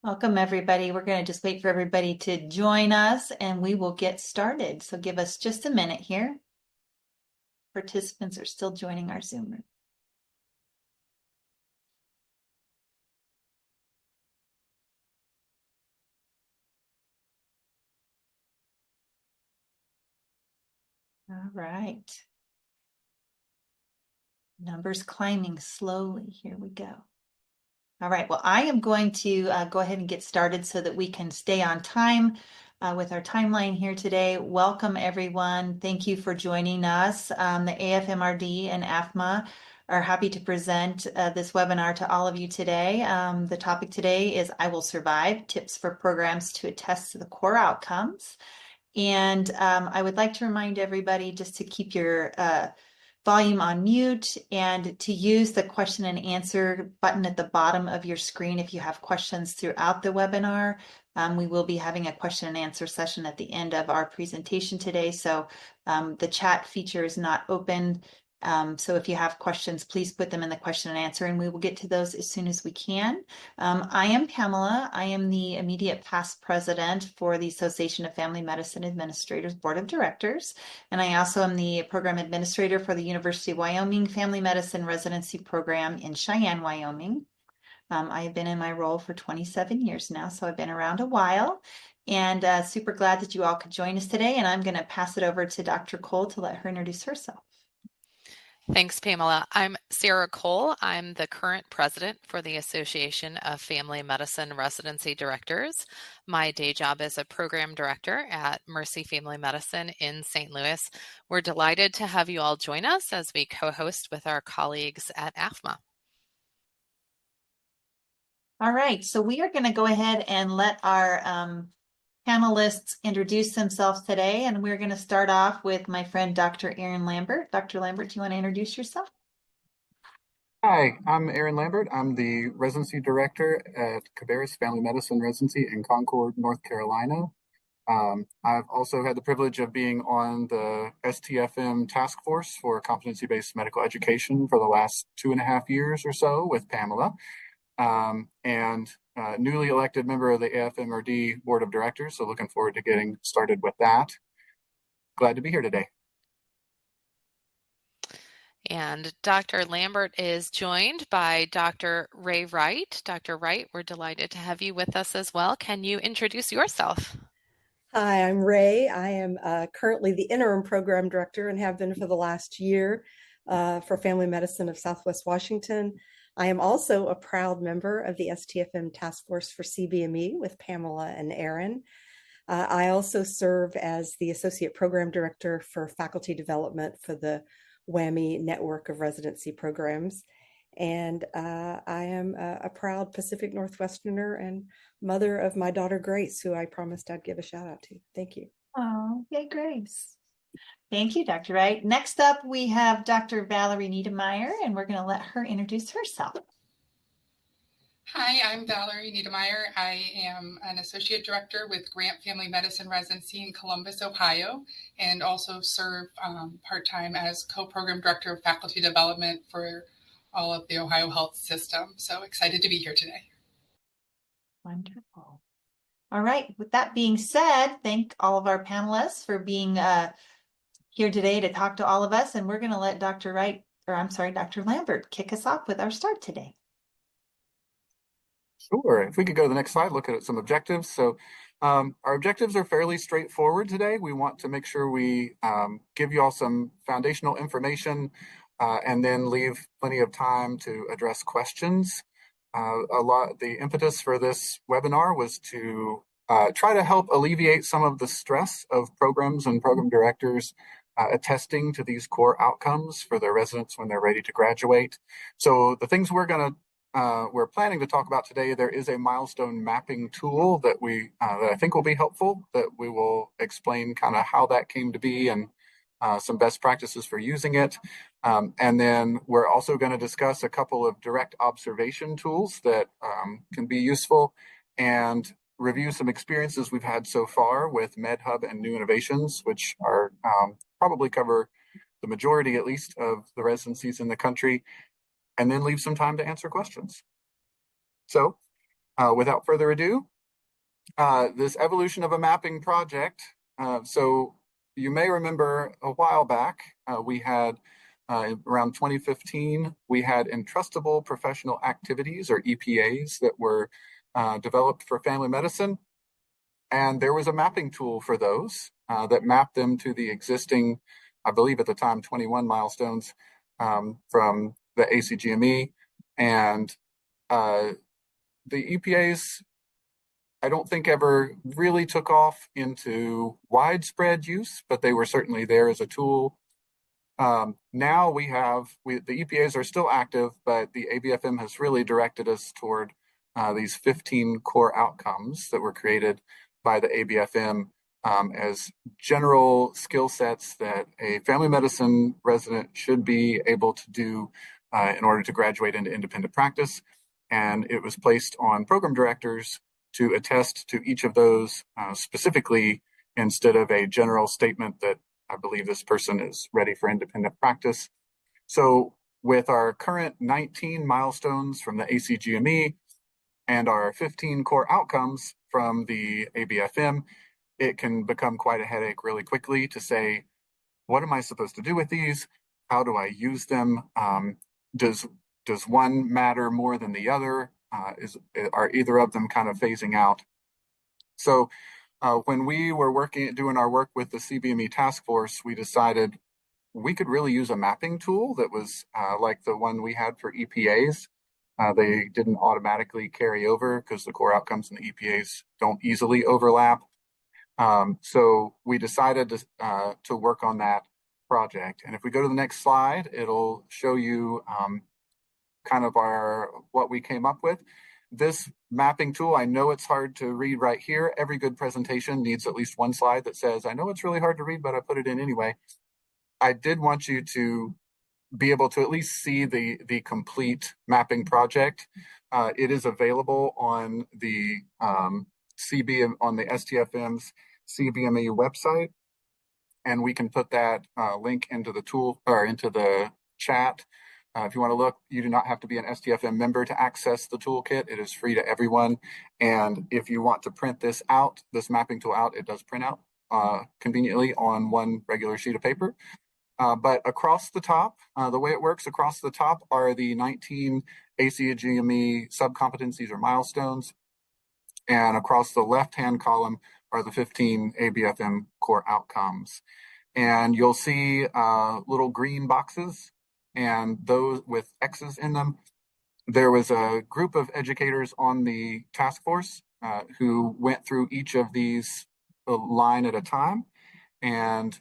Welcome, everybody. We're going to just wait for everybody to join us and we will get started. So give us just a minute here. Participants are still joining our Zoom room. All right. Numbers climbing slowly. Here we go. All right. Well, I am going to go ahead and get started so that we can stay on time with our timeline here today. Welcome, everyone. Thank you for joining us. The AFMRD and AFMA are happy to present this webinar to all of you today. The topic today is I Will Survive, Tips for Programs to Attest to the Core Outcomes. And I would like to remind everybody just to keep your volume on mute and to use the question and answer button at the bottom of your screen if you have questions throughout the webinar. We will be having a question and answer session at the end of our presentation today, so the chat feature is not open. So if you have questions, please put them in the question and answer, and we will get to those as soon as we can. I am Pamela. I am the immediate past president for the Association of Family Medicine Administrators Board of Directors, and I also am the program administrator for the University of Wyoming Family Medicine Residency Program in Cheyenne, Wyoming. I have been in my role for 27 years now, so I've been around a while, and super glad that you all could join us today. And I'm going to pass it over to Dr. Cole to let her introduce herself. Thanks, Pamela. I'm Sarah Cole. I'm the current president for the Association of Family Medicine Residency Directors. My day job is a program director at Mercy Family Medicine in St. Louis. We're delighted to have you all join us as we co-host with our colleagues at AFMA. All right, so we are going to go ahead and let our panelists introduce themselves today, and we're going to start off with my friend Dr. Aaron Lambert. Dr. Lambert, do you want to introduce yourself? Hi, I'm Aaron Lambert. I'm the residency director at Cabarrus Family Medicine Residency in Concord, North Carolina. I've also had the privilege of being on the STFM task force for competency-based medical education for the last 2.5 years or so with Pamela, and newly elected member of the AFMRD Board of Directors. So looking forward to getting started with that. Glad to be here today. And Dr. Lambert is joined by Dr. Ray Wright. Dr. Wright, we're delighted to have you with us as well. Can you introduce yourself? Hi, I'm Ray. I am currently the interim program director and have been for the last year for Family Medicine of Southwest Washington. I am also a proud member of the STFM Task Force for CBME with Pamela and Aaron. I also serve as the associate program director for faculty development for the WWAMI network of residency programs. And I am a proud Pacific Northwesterner and mother of my daughter, Grace, who I promised I'd give a shout out to. Thank you. Oh, yay, Grace. Thank you, Dr. Wright. Next up, we have Dr. Valerie Niedermeyer, and we're going to let her introduce herself. Hi, I'm Valerie Niedermeyer. I am an associate director with Grant Family Medicine Residency in Columbus, Ohio, and also serve part-time as co-program director of faculty development for all of the Ohio health system. So excited to be here today. Wonderful. All right, with that being said, thank all of our panelists for being here today to talk to all of us, and we're going to let Dr. Lambert kick us off with our start today. Sure. If we could go to the next slide, look at some objectives. So our objectives are fairly straightforward today. We want to make sure we give you all some foundational information and then leave plenty of time to address questions. The impetus for this webinar was to try to help alleviate some of the stress of programs and program directors attesting to these core outcomes for their residents when they're ready to graduate. So the things we're planning to talk about today, there is a milestone mapping tool that I think will be helpful, that we will explain kind of how that came to be and some best practices for using it. And then we're also going to discuss a couple of direct observation tools that can be useful and review some experiences we've had so far with MedHub and New Innovations, which are probably cover the majority, at least, of the residencies in the country, and then leave some time to answer questions. So without further ado, this evolution of a mapping project. So you may remember a while back, we had around 2015, we had entrustable professional activities, or EPAs, that were developed for family medicine. And there was a mapping tool for those that mapped them to the existing, I believe at the time, 21 milestones from the ACGME. And the EPAs, I don't think ever really took off into widespread use, but they were certainly there as a tool. Now the EPAs are still active, but the ABFM has really directed us toward these 15 core outcomes that were created by the ABFM as general skill sets that a family medicine resident should be able to do in order to graduate into independent practice. And it was placed on program directors to attest to each of those specifically, instead of a general statement that I believe this person is ready for independent practice. So with our current 19 milestones from the ACGME and our 15 core outcomes from the ABFM, it can become quite a headache really quickly to say, what am I supposed to do with these? How do I use them? Does one matter more than the other? Are either of them kind of phasing out? So when we were doing our work with the CBME task force, we decided we could really use a mapping tool that was like the one we had for EPAs. They didn't automatically carry over because the core outcomes and the EPAs don't easily overlap. So we decided to work on that project. And if we go to the next slide, it'll show you kind of what we came up with. This mapping tool, I know it's hard to read right here. Every good presentation needs at least one slide that says, I know it's really hard to read, but I put it in anyway. I did want you to be able to at least see the complete mapping project. It is available on the on the STFM's CBME website, and we can put that link into the tool or into the chat. If you want to look, you do not have to be an STFM member to access the toolkit. It is free to everyone. And if you want to print this out, this mapping tool out, it does print out conveniently on one regular sheet of paper. But across the top, the way it works, across the top are the 19 ACGME subcompetencies or milestones. And across the left-hand column are the 15 ABFM core outcomes. And you'll see little green boxes, and those with X's in them. There was a group of educators on the task force who went through each of these line at a time and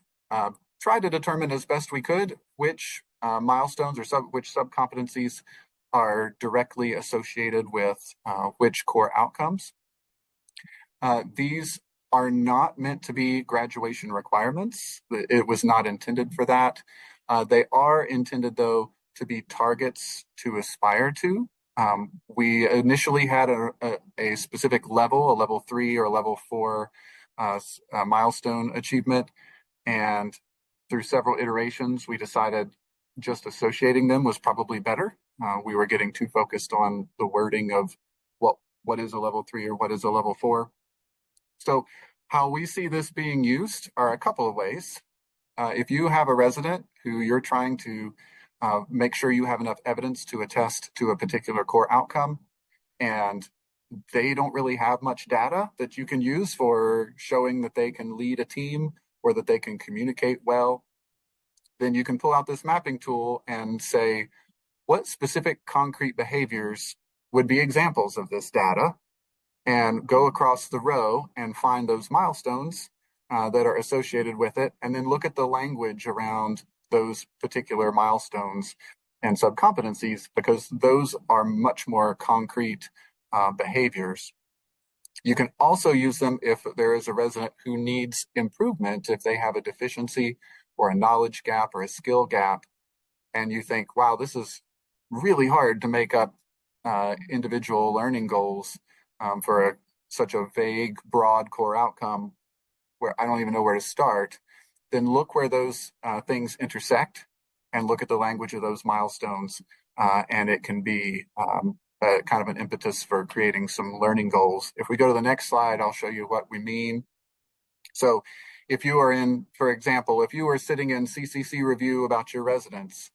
tried to determine as best we could which milestones or which subcompetencies are directly associated with which core outcomes. These are not meant to be graduation requirements. It was not intended for that. They are intended, though, to be targets to aspire to. We initially had a specific level, a level 3 or level 4 milestone achievement. And through several iterations, we decided just associating them was probably better. We were getting too focused on the wording of what is a level 3 or what is a level 4. So how we see this being used are a couple of ways. If you have a resident who you're trying to make sure you have enough evidence to attest to a particular core outcome, and they don't really have much data that you can use for showing that they can lead a team or that they can communicate well, then you can pull out this mapping tool and say, what specific concrete behaviors would be examples of this data? And go across the row and find those milestones that are associated with it, and then look at the language around those particular milestones and subcompetencies, because those are much more concrete behaviors. You can also use them if there is a resident who needs improvement, if they have a deficiency or a knowledge gap or a skill gap, and you think, wow, this is really hard to make up individual learning goals for such a vague, broad core outcome where I don't even know where to start, then look where those things intersect and look at the language of those milestones. And it can be kind of an impetus for creating some learning goals. If we go to the next slide, I'll show you what we mean. So if you are in, for example, if you are sitting in CCC review about your residents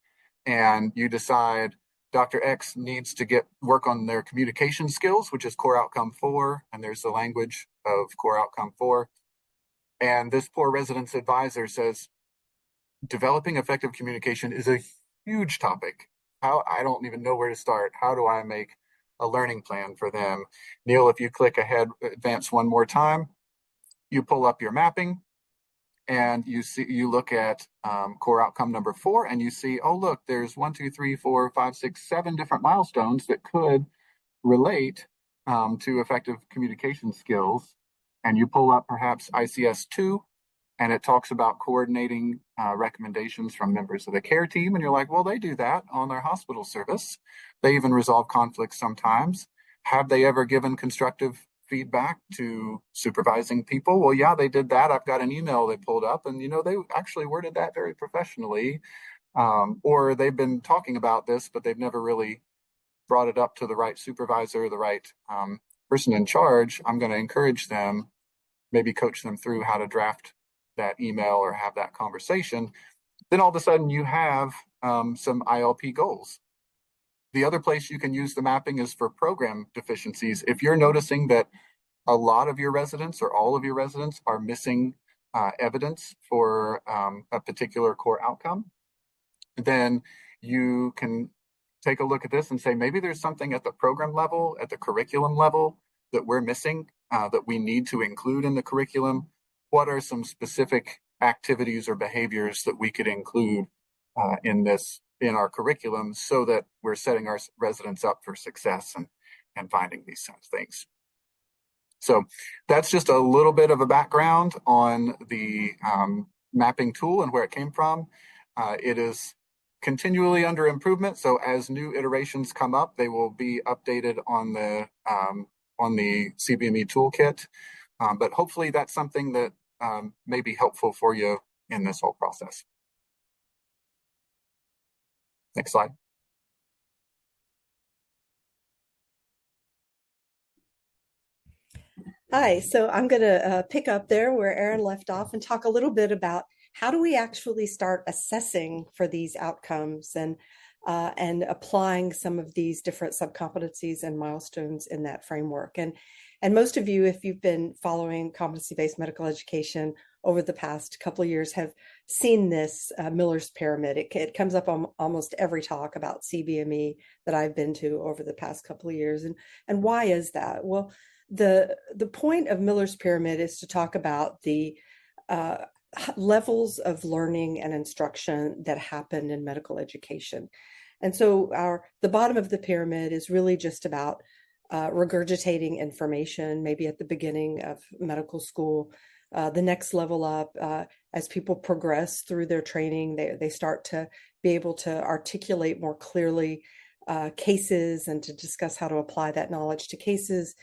and you decide Dr. X needs to work on their communication skills, which is core outcome 4, and there's the language of core outcome 4. And this poor residence advisor says, developing effective communication is a huge topic. I don't even know where to start. How do I make a learning plan for them? Neil, if you click ahead, advance one more time, you pull up your mapping and you look at core outcome number 4, and you see, oh, look, there's 1, 2, 3, 4, 5, 6, 7 different milestones that could relate to effective communication skills. And you pull up perhaps ICS 2, and it talks about coordinating recommendations from members of the care team. And you're like, well, they do that on their hospital service. They even resolve conflicts sometimes. Have they ever given constructive feedback to supervising people? Well, yeah, they did that. I've got an email they pulled up, and they actually worded that very professionally. Or they've been talking about this, but they've never really brought it up to the right supervisor, the right person in charge. I'm going to encourage them, maybe coach them through how to draft that email or have that conversation. Then all of a sudden you have some ILP goals. The other place you can use the mapping is for program deficiencies. If you're noticing that a lot of your residents or all of your residents are missing evidence for a particular core outcome, then you can take a look at this and say, maybe there's something at the program level, at the curriculum level that we're missing that we need to include in the curriculum. What are some specific activities or behaviors that we could include in our curriculum so that we're setting our residents up for success and finding these kinds of things. So that's just a little bit of a background on the mapping tool and where it came from. It is continually under improvement. So as new iterations come up, they will be updated on the CBME toolkit. But hopefully that's something that may be helpful for you in this whole process. Next slide. Hi, so I'm going to pick up there where Aaron left off and talk a little bit about how do we actually start assessing for these outcomes and applying some of these different subcompetencies and milestones in that framework. And most of you, if you've been following competency-based medical education over the past couple of years, have seen this Miller's Pyramid. It comes up on almost every talk about CBME that I've been to over the past couple of years. And why is that? Well, the point of Miller's Pyramid is to talk about the levels of learning and instruction that happen in medical education. And so the bottom of the pyramid is really just about regurgitating information, maybe at the beginning of medical school. The next level up, as people progress through their training, they start to be able to articulate more clearly cases and to discuss how to apply that knowledge to cases.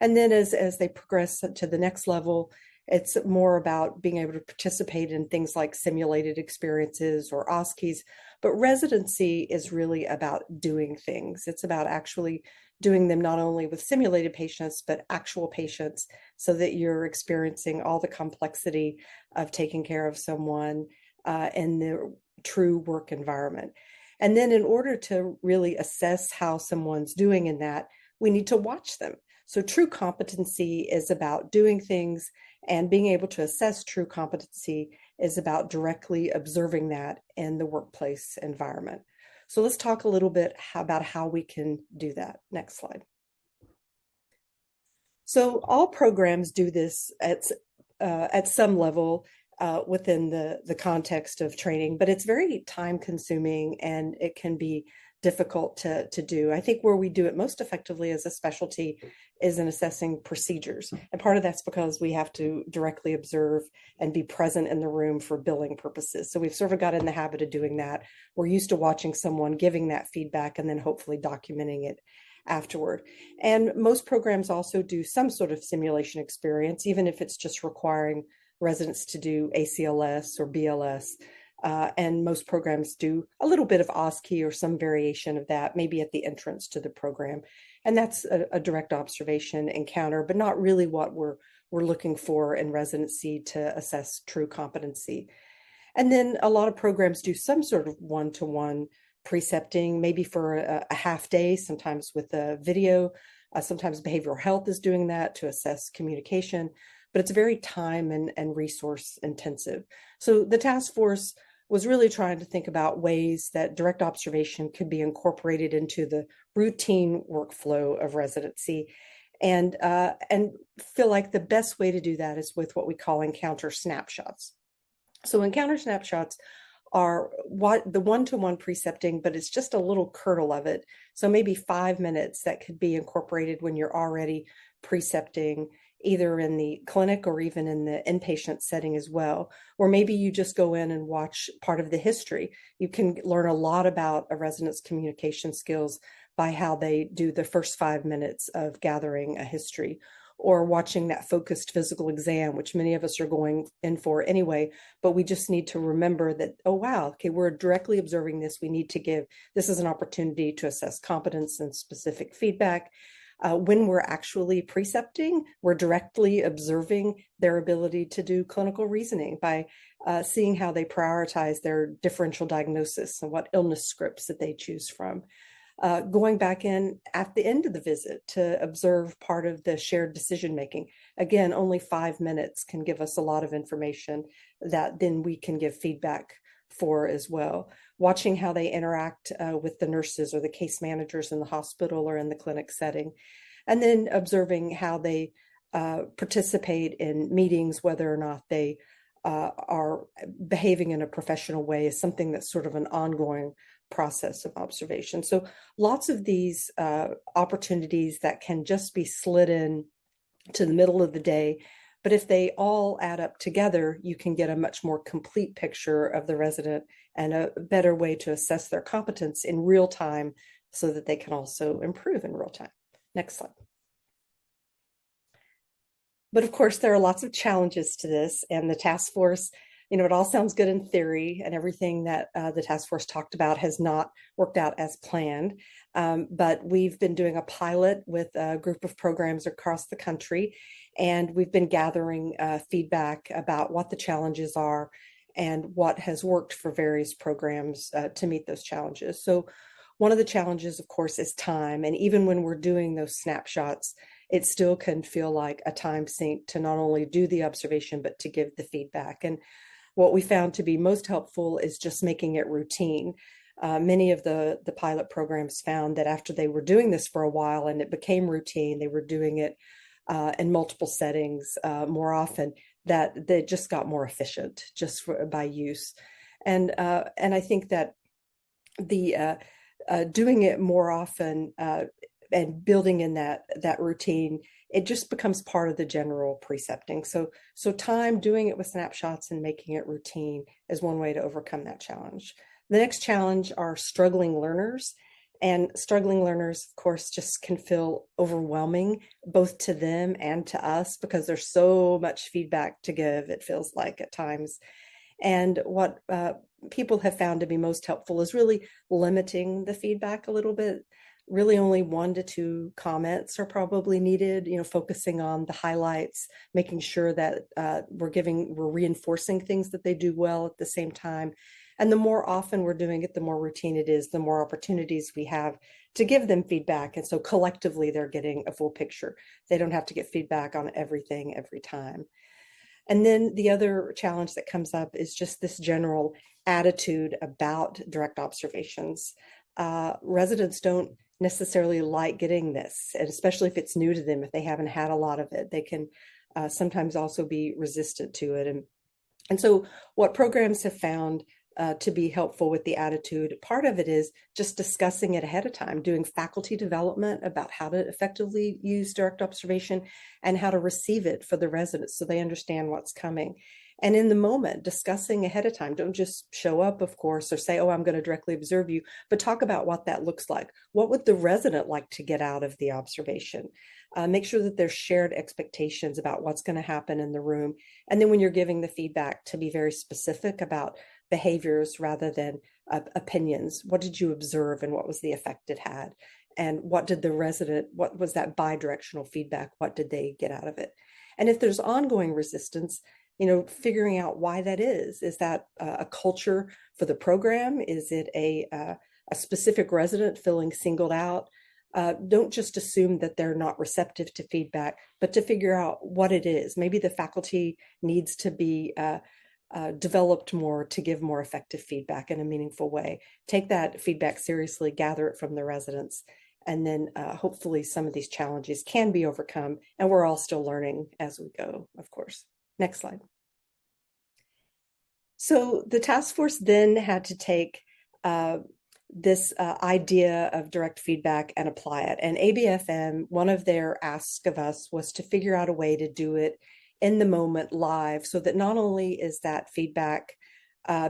And then as they progress to the next level, it's more about being able to participate in things like simulated experiences or OSCEs. But residency is really about doing things. It's about actually doing them not only with simulated patients, but actual patients, so that you're experiencing all the complexity of taking care of someone in the true work environment. And then in order to really assess how someone's doing in that, we need to watch them. So true competency is about doing things, and being able to assess true competency is about directly observing that in the workplace environment. So let's talk a little bit about how we can do that. Next slide. So all programs do this at some level within the context of training, but it's very time consuming and it can be difficult to do. I think where we do it most effectively as a specialty is in assessing procedures. And part of that's because we have to directly observe and be present in the room for billing purposes. So we've sort of got in the habit of doing that. We're used to watching someone giving that feedback and then hopefully documenting it afterward. And most programs also do some sort of simulation experience, even if it's just requiring residents to do ACLS or BLS. And most programs do a little bit of OSCE or some variation of that, maybe at the entrance to the program. And that's a direct observation encounter, but not really what we're looking for in residency to assess true competency. And then a lot of programs do some sort of one-to-one precepting, maybe for a half day, sometimes with a video. Sometimes behavioral health is doing that to assess communication, but it's very time and resource intensive. So the task force was really trying to think about ways that direct observation could be incorporated into the routine workflow of residency, and feel like the best way to do that is with what we call encounter snapshots. So encounter snapshots are what the one-to-one precepting, but it's just a little kernel of it. So maybe 5 minutes that could be incorporated when you're already precepting, either in the clinic or even in the inpatient setting as well. Or maybe you just go in and watch part of the history. You can learn a lot about a resident's communication skills by how they do the first 5 minutes of gathering a history, or watching that focused physical exam, which many of us are going in for anyway, but we just need to remember that, oh, wow, okay, we're directly observing this. We need to give, this is an opportunity to assess competence and specific feedback. When we're actually precepting, we're directly observing their ability to do clinical reasoning by seeing how they prioritize their differential diagnosis and what illness scripts that they choose from. Going back in at the end of the visit to observe part of the shared decision making. Again, only 5 minutes can give us a lot of information that then we can give feedback for as well. Watching how they interact with the nurses or the case managers in the hospital or in the clinic setting, and then observing how they participate in meetings, whether or not they are behaving in a professional way, is something that's sort of an ongoing process of observation. So lots of these opportunities that can just be slid in to the middle of the day. But if they all add up together, you can get a much more complete picture of the resident and a better way to assess their competence in real time so that they can also improve in real time. Next slide. But of course, there are lots of challenges to this, and the task force, it all sounds good in theory, and everything that the task force talked about has not worked out as planned. But we've been doing a pilot with a group of programs across the country, and we've been gathering feedback about what the challenges are and what has worked for various programs to meet those challenges. So one of the challenges, of course, is time. And even when we're doing those snapshots, it still can feel like a time sink to not only do the observation, but to give the feedback. And what we found to be most helpful is just making it routine. Many of the pilot programs found that after they were doing this for a while and it became routine, they were doing it in multiple settings more often, that they just got more efficient just by use. And I think that the doing it more often and building in that routine, it just becomes part of the general precepting. So time doing it with snapshots and making it routine is one way to overcome that challenge. The next challenge are struggling learners. And struggling learners, of course, just can feel overwhelming, both to them and to us, because there's so much feedback to give, it feels like at times. And what people have found to be most helpful is really limiting the feedback a little bit. Really only 1 to 2 comments are probably needed, focusing on the highlights, making sure that we're reinforcing things that they do well at the same time. And the more often we're doing it, the more routine it is, the more opportunities we have to give them feedback. And so collectively, they're getting a full picture. They don't have to get feedback on everything every time. And then the other challenge that comes up is just this general attitude about direct observations. Residents don't necessarily like getting this, and especially if it's new to them, if they haven't had a lot of it, they can sometimes also be resistant to it. And so what programs have found to be helpful with the attitude, part of it is just discussing it ahead of time, doing faculty development about how to effectively use direct observation and how to receive it for the residents so they understand what's coming. And in the moment, discussing ahead of time. Don't just show up, of course, or say, oh, I'm going to directly observe you, but talk about what that looks like. What would the resident like to get out of the observation? Make sure that there's shared expectations about what's going to happen in the room. And then when you're giving the feedback, to be very specific about behaviors rather than opinions. What did you observe and what was the effect it had? And what did the resident, what was that bi-directional feedback? What did they get out of it? And if there's ongoing resistance, figuring out why that is. Is that a culture for the program? Is it a specific resident feeling singled out? Don't just assume that they're not receptive to feedback, but to figure out what it is. Maybe the faculty needs to be developed more to give more effective feedback in a meaningful way. Take that feedback seriously, gather it from the residents, and then hopefully some of these challenges can be overcome. And we're all still learning as we go, of course. Next slide. So the task force then had to take this idea of direct feedback and apply it. And ABFM, one of their asks of us was to figure out a way to do it in the moment live, so that not only is that feedback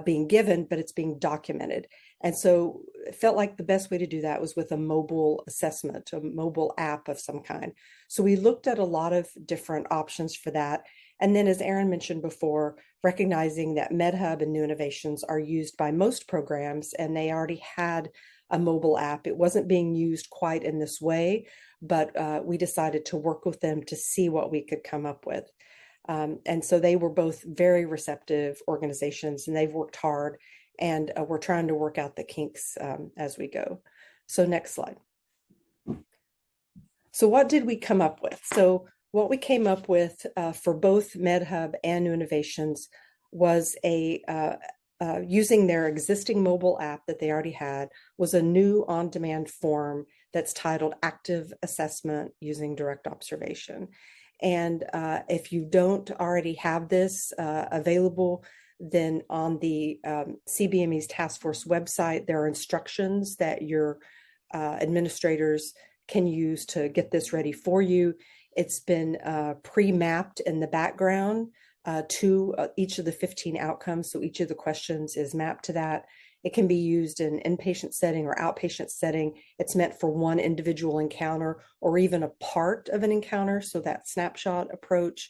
being given, but it's being documented. And so it felt like the best way to do that was with a mobile assessment, a mobile app of some kind. So we looked at a lot of different options for that. And then, as Erin mentioned before, recognizing that MedHub and New Innovations are used by most programs, and they already had a mobile app. It wasn't being used quite in this way, but we decided to work with them to see what we could come up with. And so they were both very receptive organizations, and they've worked hard, and we're trying to work out the kinks as we go. So next slide. So what did we come up with? So what we came up with for both MedHub and New Innovations was using their existing mobile app that they already had, was a new on-demand form that's titled Active Assessment Using Direct Observation. And if you don't already have this available, then on the CBME's task force website, there are instructions that your administrators can use to get this ready for you. It's been pre-mapped in the background to each of the 15 outcomes. So each of the questions is mapped to that. It can be used in inpatient setting or outpatient setting. It's meant for one individual encounter or even a part of an encounter. So that snapshot approach.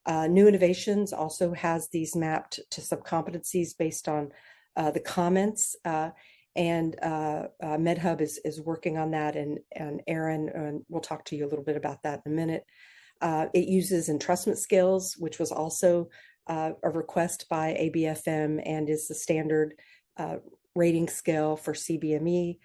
New Innovations also has these mapped to subcompetencies based on the comments. And MedHub is working on that, and Erin, and we'll talk to you a little bit about that in a minute. It uses entrustment skills, which was also a request by ABFM and is the standard rating scale for CBME.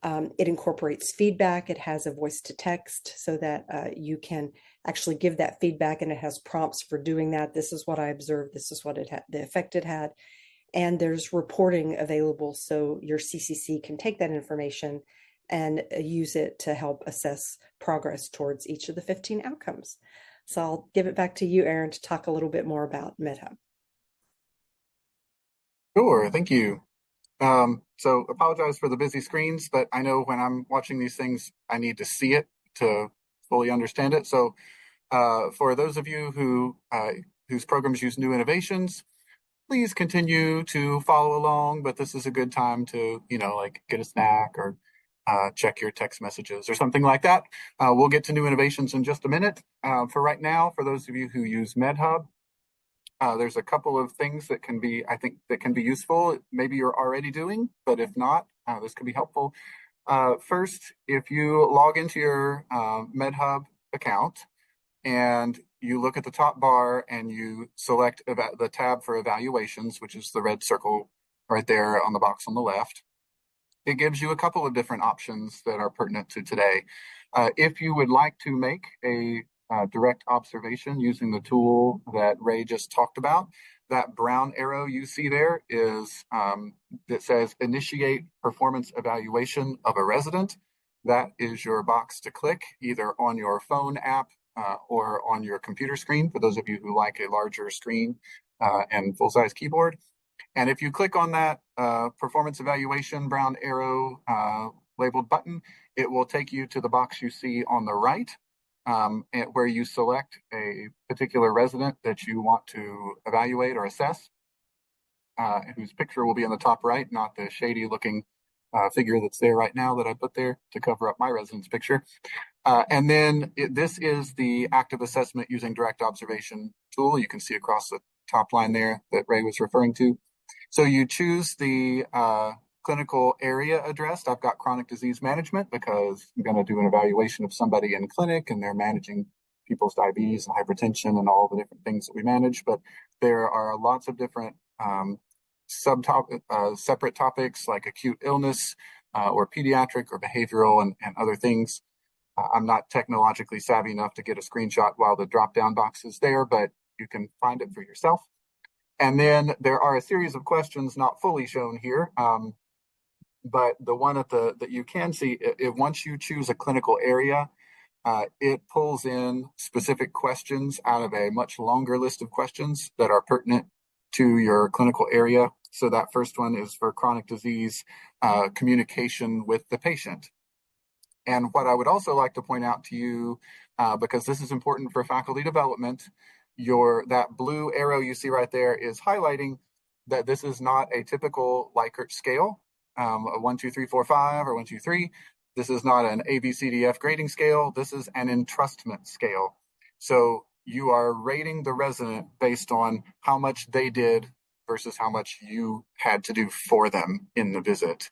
It incorporates feedback. It has a voice to text so that you can actually give that feedback, and it has prompts for doing that. This is what I observed. This is what it had, the effect it had. And there's reporting available, so your CCC can take that information and use it to help assess progress towards each of the 15 outcomes. So I'll give it back to you, Erin, to talk a little bit more about MedHub. Sure, thank you. So apologize for the busy screens, but I know when I'm watching these things, I need to see it to fully understand it. So for those of you whose programs use New Innovations, please continue to follow along, but this is a good time to, like get a snack or check your text messages or something like that. We'll get to New Innovations in just a minute. For right now, for those of you who use MedHub, there's a couple of things that can be, I think, that can be useful. Maybe you're already doing, but if not, this could be helpful. First, if you log into your MedHub account and you look at the top bar and you select the tab for evaluations, which is the red circle right there on the box on the left, it gives you a couple of different options that are pertinent to today. If you would like to make a direct observation using the tool that Ray just talked about, that brown arrow you see there is that says initiate performance evaluation of a resident. That is your box to click either on your phone app or on your computer screen, for those of you who like a larger screen and full-size keyboard. And if you click on that performance evaluation brown arrow labeled button, it will take you to the box you see on the right, where you select a particular resident that you want to evaluate or assess, whose picture will be in the top right, not the shady looking figure that's there right now that I put there to cover up my resident's picture. And then this is the active assessment using direct observation tool. You can see across the top line there that Ray was referring to. So you choose the clinical area addressed. I've got chronic disease management because I'm going to do an evaluation of somebody in clinic and they're managing people's diabetes and hypertension and all the different things that we manage. But there are lots of different separate topics like acute illness or pediatric or behavioral and other things. I'm not technologically savvy enough to get a screenshot while the drop down box is there, but you can find it for yourself. And then there are a series of questions not fully shown here. But the one that you can see, once you choose a clinical area, it pulls in specific questions out of a much longer list of questions that are pertinent to your clinical area. So that first one is for chronic disease, communication with the patient. And what I would also like to point out to you, because this is important for faculty development, that blue arrow you see right there is highlighting that this is not a typical Likert scale, a 1, 2, 3, 4, 5, or 1, 2, 3. This is not an ABCDF grading scale. This is an entrustment scale. So you are rating the resident based on how much they did versus how much you had to do for them in the visit.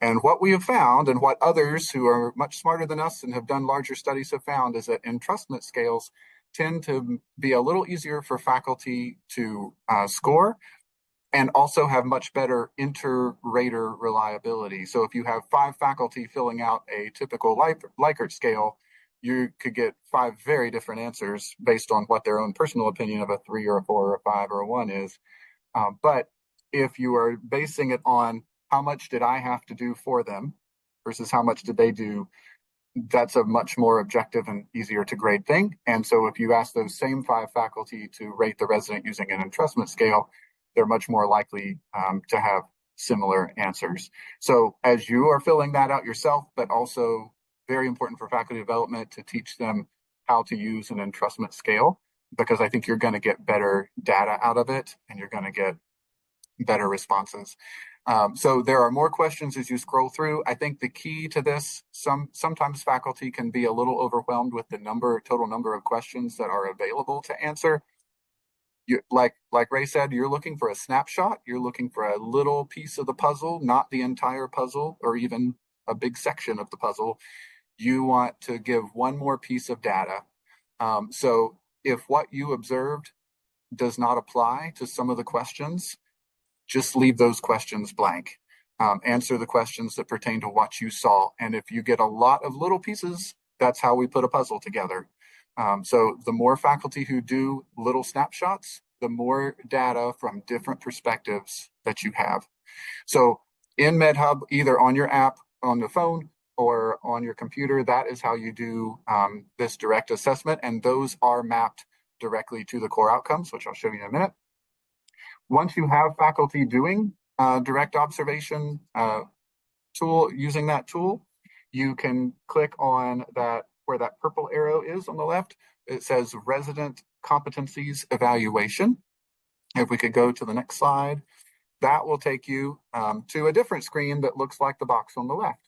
And what we have found, and what others who are much smarter than us and have done larger studies have found, is that entrustment scales tend to be a little easier for faculty to score and also have much better inter-rater reliability. So if you have 5 faculty filling out a typical Likert scale, you could get 5 very different answers based on what their own personal opinion of a 3 or a 4 or a 5 or a 1 is. But if you are basing it on how much did I have to do for them versus how much did they do, that's a much more objective and easier to grade thing. And so if you ask those same 5 faculty to rate the resident using an entrustment scale, they're much more likely to have similar answers. So as you are filling that out yourself, but also very important for faculty development to teach them how to use an entrustment scale, because I think you're going to get better data out of it and you're going to get better responses. So there are more questions as you scroll through. I think the key to this, sometimes faculty can be a little overwhelmed with the total number of questions that are available to answer. Like Ray said, you're looking for a snapshot. You're looking for a little piece of the puzzle, not the entire puzzle or even a big section of the puzzle. You want to give one more piece of data. So if what you observed does not apply to some of the questions, just leave those questions blank. Answer the questions that pertain to what you saw. And if you get a lot of little pieces, that's how we put a puzzle together. So the more faculty who do little snapshots, the more data from different perspectives that you have. So in MedHub, either on your app, on the phone, or on your computer, that is how you do this direct assessment. And those are mapped directly to the core outcomes, which I'll show you in a minute. Once you have faculty doing direct observation tool, using that tool, you can click on that where that purple arrow is on the left. It says resident competencies evaluation. If we could go to the next slide, that will take you to a different screen that looks like the box on the left.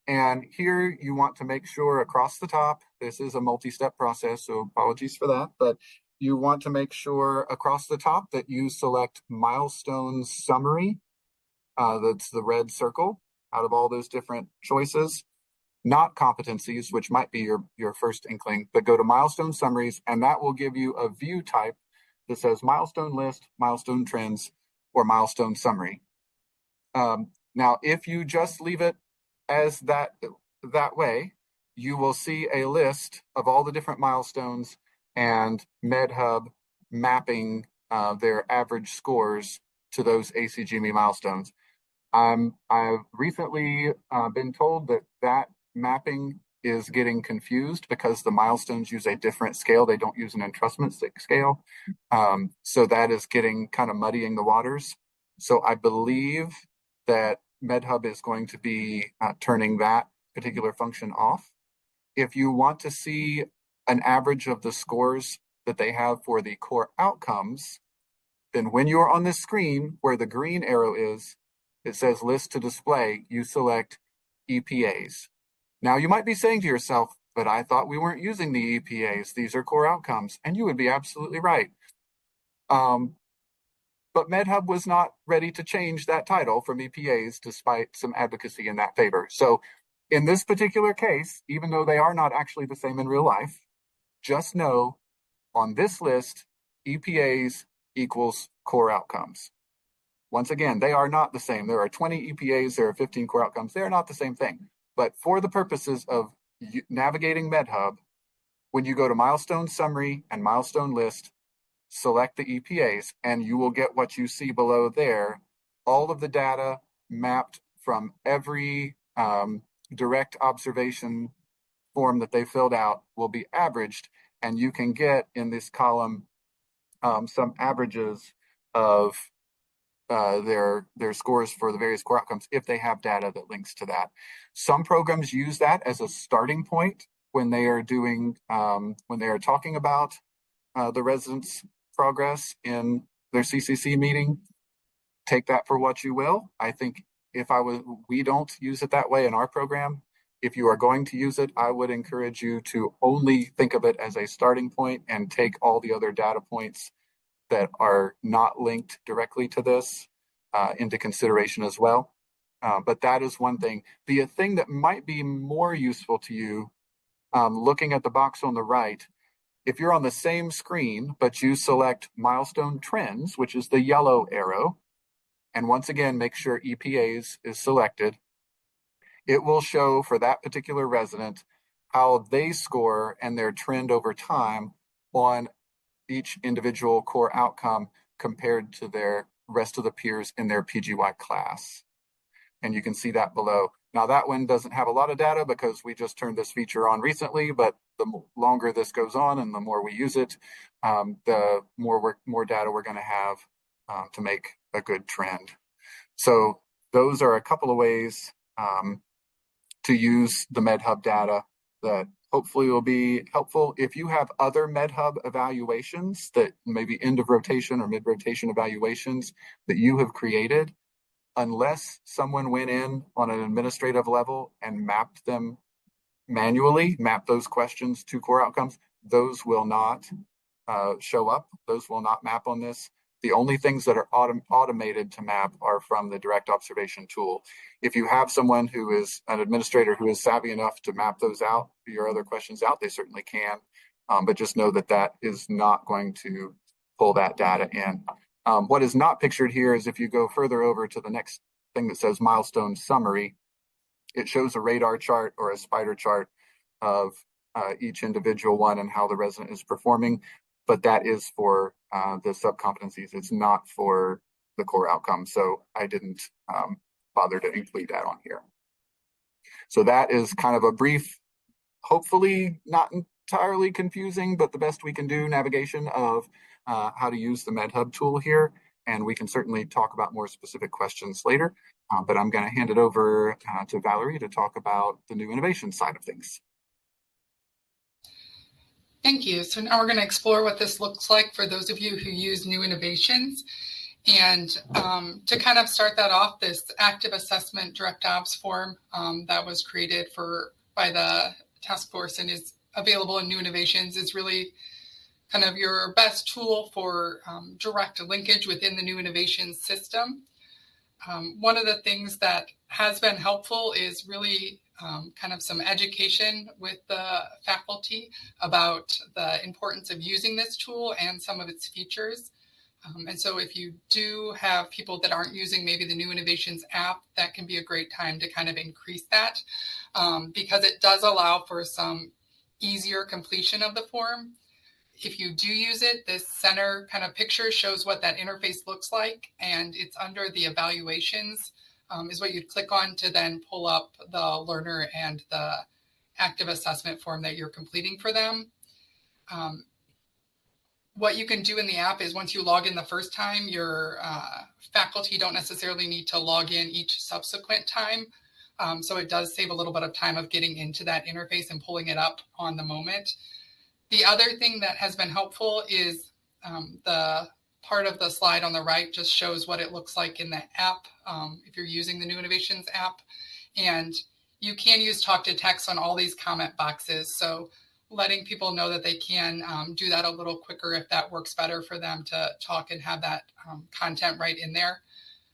And here you want to make sure across the top, this is a multi-step process, so apologies for that, but you want to make sure across the top that you select milestone summary. That's the red circle out of all those different choices, not competencies, which might be your first inkling, but go to milestone summaries, and that will give you a view type that says milestone list, milestone trends, or milestone summary. Now, if you just leave it as that way, you will see a list of all the different milestones and MedHub mapping their average scores to those ACGME milestones. I've recently been told that mapping is getting confused because the milestones use a different scale. They don't use an entrustment scale. So that is getting kind of muddying the waters. So I believe that MedHub is going to be turning that particular function off. If you want to see an average of the scores that they have for the core outcomes, then when you're on this screen where the green arrow is, it says list to display, you select EPAs. Now you might be saying to yourself, but I thought we weren't using the EPAs. These are core outcomes. And you would be absolutely right. but MedHub was not ready to change that title from EPAs despite some advocacy in that favor. So in this particular case, even though they are not actually the same in real life, just know on this list, EPAs equals core outcomes. Once again, they are not the same. There are 20 EPAs, there are 15 core outcomes. They are not the same thing. But for the purposes of navigating MedHub, when you go to milestone summary and milestone list, select the EPAs, and you will get what you see below there. All of the data mapped from every direct observation form that they filled out will be averaged, and you can get in this column some averages of their scores for the various core outcomes if they have data that links to that. Some programs use that as a starting point when they are doing when they are talking about the residents' progress in their CCC meeting. Take that for what you will. I think we don't use it that way in our program. If you are going to use it, I would encourage you to only think of it as a starting point and take all the other data points that are not linked directly to this into consideration as well. But that is one thing. The thing that might be more useful to you, looking at the box on the right, if you're on the same screen, but you select milestone trends, which is the yellow arrow, and once again, make sure EPAs is selected, it will show for that particular resident how they score and their trend over time on each individual core outcome compared to their rest of the peers in their PGY class. And you can see that below. Now that one doesn't have a lot of data because we just turned this feature on recently, but the longer this goes on and the more we use it, the more data we're going to have to make a good trend. So those are a couple of ways to use the MedHub data that hopefully will be helpful. If you have other MedHub evaluations that maybe end of rotation or mid-rotation evaluations that you have created, unless someone went in on an administrative level and mapped them manually, map those questions to core outcomes, those will not show up. Those will not map on this. The only things that are automated to map are from the direct observation tool. If you have someone who is an administrator who is savvy enough to map those out, your other questions out, they certainly can. But just know that that is not going to pull that data in. What is not pictured here is if you go further over to the next thing that says milestone summary, it shows a radar chart or a spider chart of each individual one and how the resident is performing. But that is for the sub-competencies. It's not for the core outcome. So I didn't bother to include that on here. So that is kind of a brief, hopefully not entirely confusing, but the best we can do navigation of how to use the MedHub tool here. And we can certainly talk about more specific questions later. But I'm going to hand it over to Valerie to talk about the new innovation side of things. Thank you. So now we're going to explore what this looks like for those of you who use new innovations. And to kind of start that off, this active assessment direct ops form that was created by the task force and is available in new innovations is really kind of your best tool for direct linkage within the new innovations system. One of the things that has been helpful is really kind of some education with the faculty about the importance of using this tool and some of its features. And so if you do have people that aren't using maybe the New Innovations app, that can be a great time to kind of increase that because it does allow for some easier completion of the form. If you do use it, this center kind of picture shows what that interface looks like, and it's under the evaluations is what you'd click on to then pull up the learner and the active assessment form that you're completing for them. What you can do in the app is once you log in the first time, your faculty don't necessarily need to log in each subsequent time. So it does save a little bit of time of getting into that interface and pulling it up on the moment. The other thing that has been helpful is the part of the slide on the right just shows what it looks like in the app if you're using the New Innovations app. And you can use talk to text on all these comment boxes. So letting people know that they can do that a little quicker if that works better for them to talk and have that content right in there.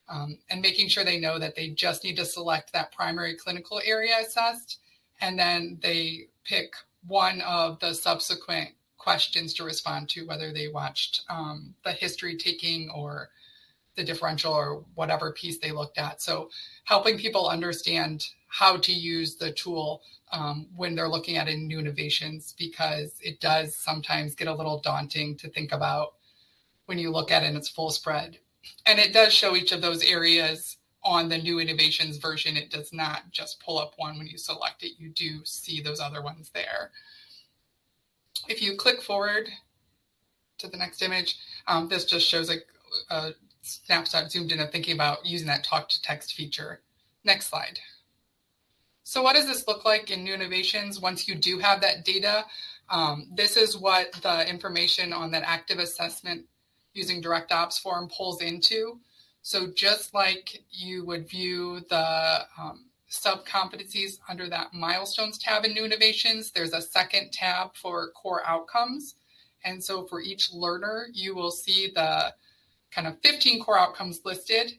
And making sure they know that they just need to select that primary clinical area assessed, and then they pick one of the subsequent questions to respond to, whether they watched the history taking or the differential or whatever piece they looked at. So helping people understand how to use the tool when they're looking at new innovations, because it does sometimes get a little daunting to think about when you look at it in its full spread. And it does show each of those areas on the new innovations version. It does not just pull up one when you select it. You do see those other ones there. If you click forward to the next image, this just shows a snapshot zoomed in and thinking about using that talk to text feature. Next slide. So what does this look like in new innovations once you do have that data? This is what the information on that active assessment using direct ops form pulls into. So just like you would view the sub-competencies under that milestones tab in new innovations, there's a second tab for core outcomes. And so for each learner, you will see the kind of 15 core outcomes listed.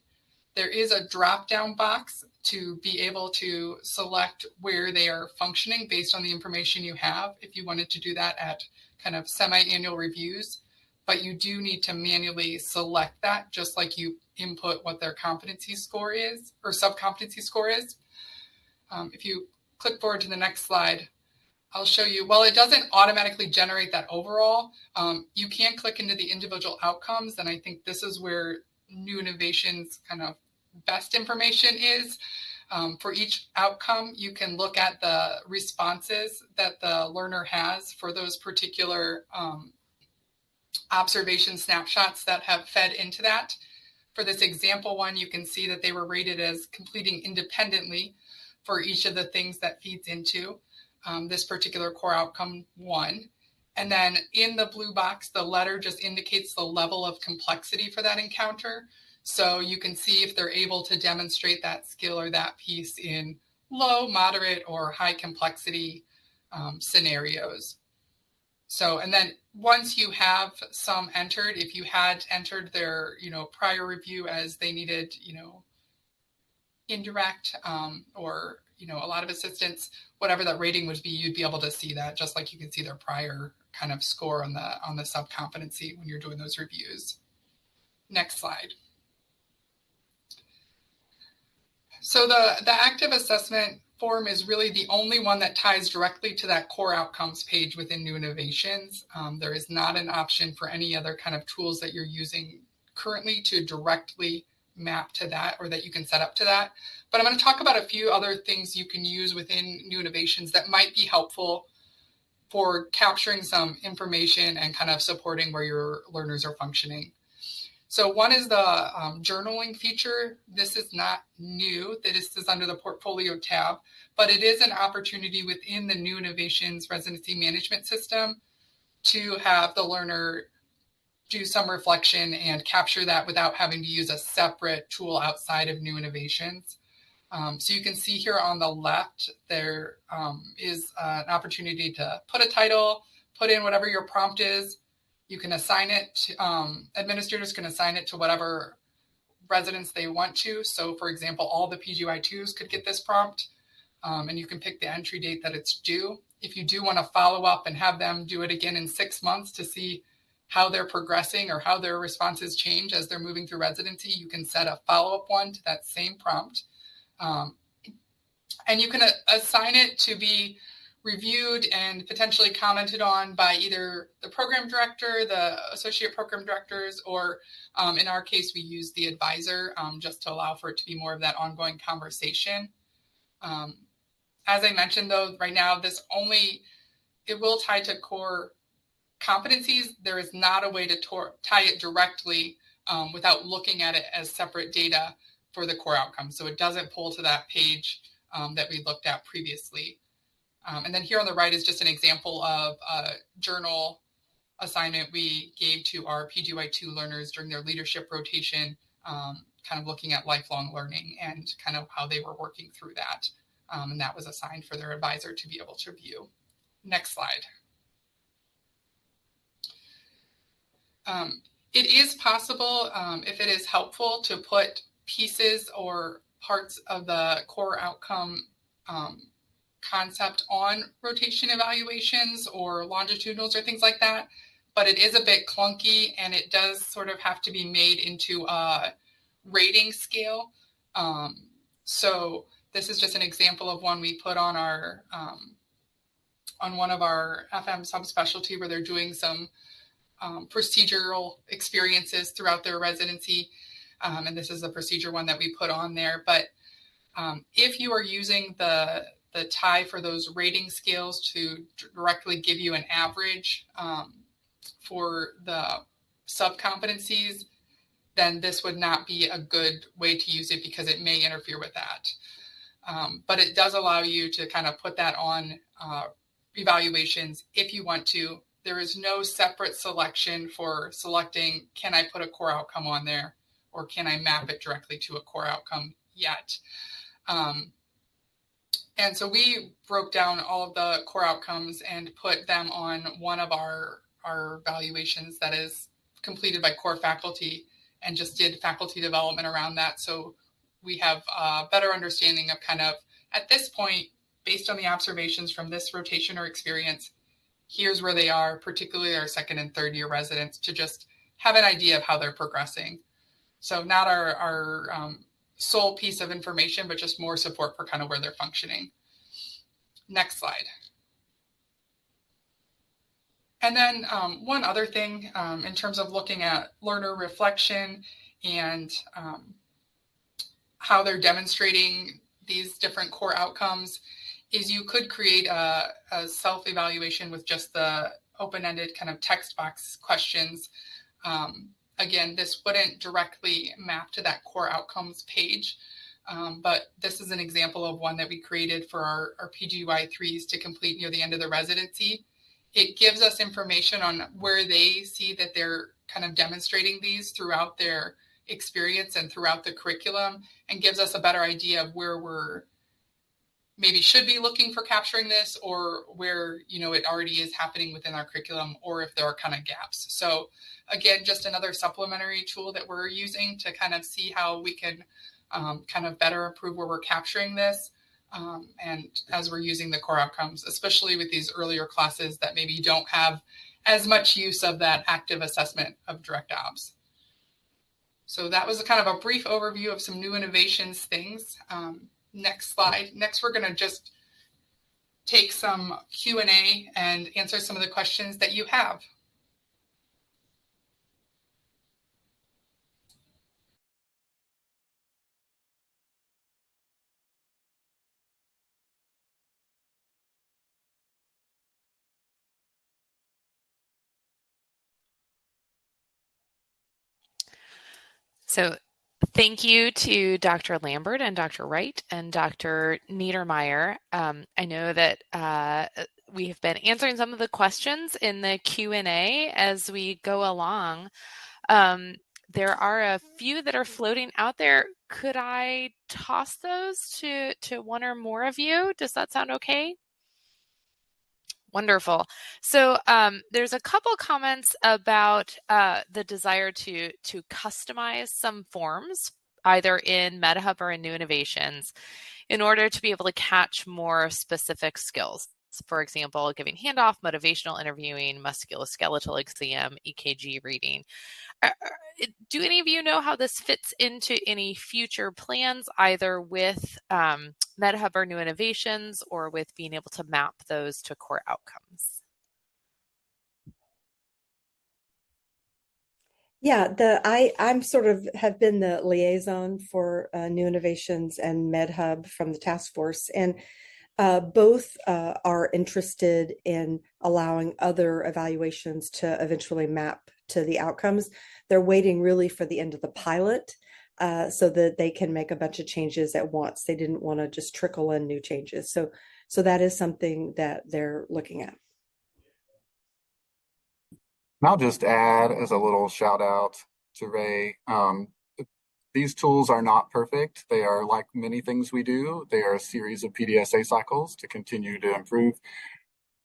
There is a drop-down box to be able to select where they are functioning based on the information you have, if you wanted to do that at kind of semi-annual reviews. But you do need to manually select that, just like you input what their competency score is or sub-competency score is. If you click forward to the next slide, I'll show you, while it doesn't automatically generate that overall, you can click into the individual outcomes. And I think this is where new innovations kind of best information is. For each outcome, you can look at the responses that the learner has for those particular observation snapshots that have fed into that. For this example one, you can see that they were rated as completing independently for each of the things that feeds into this particular core outcome one. And then in the blue box, the letter just indicates the level of complexity for that encounter. So you can see if they're able to demonstrate that skill or that piece in low, moderate, or high complexity scenarios. So, and then once you have some entered, if you had entered their, prior review as they needed, indirect or, a lot of assistance, whatever that rating would be, you'd be able to see that, just like you can see their prior kind of score on the sub-competency when you're doing those reviews. Next slide. So the active assessment form is really the only one that ties directly to that core outcomes page within new innovations. There is not an option for any other kind of tools that you're using currently to directly map to that or that you can set up to that. But I'm going to talk about a few other things you can use within new innovations that might be helpful for capturing some information and kind of supporting where your learners are functioning. So one is the journaling feature. This is not new. This is under the portfolio tab, but it is an opportunity within the new innovations residency management system to have the learner do some reflection and capture that without having to use a separate tool outside of new innovations. So you can see here on the left, there is an opportunity to put a title, put in whatever your prompt is. You can assign it to, administrators can assign it to whatever residents they want to. So for example, all the PGY2s could get this prompt, and you can pick the entry date that it's due. If you do want to follow up and have them do it again in 6 months to see how they're progressing or how their responses change as they're moving through residency, you can set a follow-up one to that same prompt. And you can assign it to be reviewed and potentially commented on by either the program director, the associate program directors, or in our case, we use the advisor just to allow for it to be more of that ongoing conversation. As I mentioned, though, right now, it will tie to core competencies. There is not a way to tie it directly without looking at it as separate data for the core outcomes. So it doesn't pull to that page that we looked at previously. And then here on the right is just an example of a journal assignment we gave to our PGY2 learners during their leadership rotation, kind of looking at lifelong learning and kind of how they were working through that. And that was assigned for their advisor to be able to view. Next slide. It is possible, if it is helpful, to put pieces or parts of the core outcome concept on rotation evaluations or longitudinals or things like that. But it is a bit clunky, and it does sort of have to be made into a rating scale. So this is just an example of one we put on our on one of our FM subspecialty where they're doing some procedural experiences throughout their residency. And this is the procedure one that we put on there. But if you are using the tie for those rating scales to directly give you an average for the sub-competencies, then this would not be a good way to use it because it may interfere with that. But it does allow you to kind of put that on evaluations if you want to. There is no separate selection for selecting, can I put a core outcome on there, or can I map it directly to a core outcome yet? And so we broke down all of the core outcomes and put them on one of our evaluations that is completed by core faculty, and just did faculty development around that. So we have a better understanding of kind of, at this point, based on the observations from this rotation or experience, here's where they are, particularly our second and third year residents, to just have an idea of how they're progressing. So not our sole piece of information, but just more support for kind of where they're functioning. Next slide. And then one other thing in terms of looking at learner reflection and how they're demonstrating these different core outcomes is you could create a self-evaluation with just the open-ended kind of text box questions. Again, this wouldn't directly map to that core outcomes page, but this is an example of one that we created for our PGY3s to complete near the end of the residency. It gives us information on where they see that they're kind of demonstrating these throughout their experience and throughout the curriculum, and gives us a better idea of where we're maybe should be looking for capturing this, or where, you know, it already is happening within our curriculum, or if there are kind of gaps. So again, just another supplementary tool that we're using to kind of see how we can kind of better improve where we're capturing this. And as we're using the core outcomes, especially with these earlier classes that maybe don't have as much use of that active assessment of direct obs. So that was a kind of a brief overview of some new innovations things. Next slide. Next, we're going to just take some Q&A and answer some of the questions that you have. So thank you to Dr. Lambert and Dr. Wright and Dr. Niedermeyer. I know that we have been answering some of the questions in the Q&A as we go along. There are a few that are floating out there. Could I toss those to one or more of you? Does that sound okay? Wonderful. So there's a couple comments about the desire to customize some forms, either in MedHub or in New Innovations, in order to be able to catch more specific skills. For example, giving handoff, motivational interviewing, musculoskeletal exam, EKG reading. Do any of you know how this fits into any future plans, either with MedHub or New Innovations, or with being able to map those to core outcomes? Yeah, I'm sort of have been the liaison for New Innovations and MedHub from the task force, and both are interested in allowing other evaluations to eventually map to the outcomes. They're waiting really for the end of the pilot so that they can make a bunch of changes at once. They didn't want to just trickle in new changes. So that is something that they're looking at. And I'll just add as a little shout out to Ray, these tools are not perfect. They are, like many things we do, they are a series of PDSA cycles to continue to improve.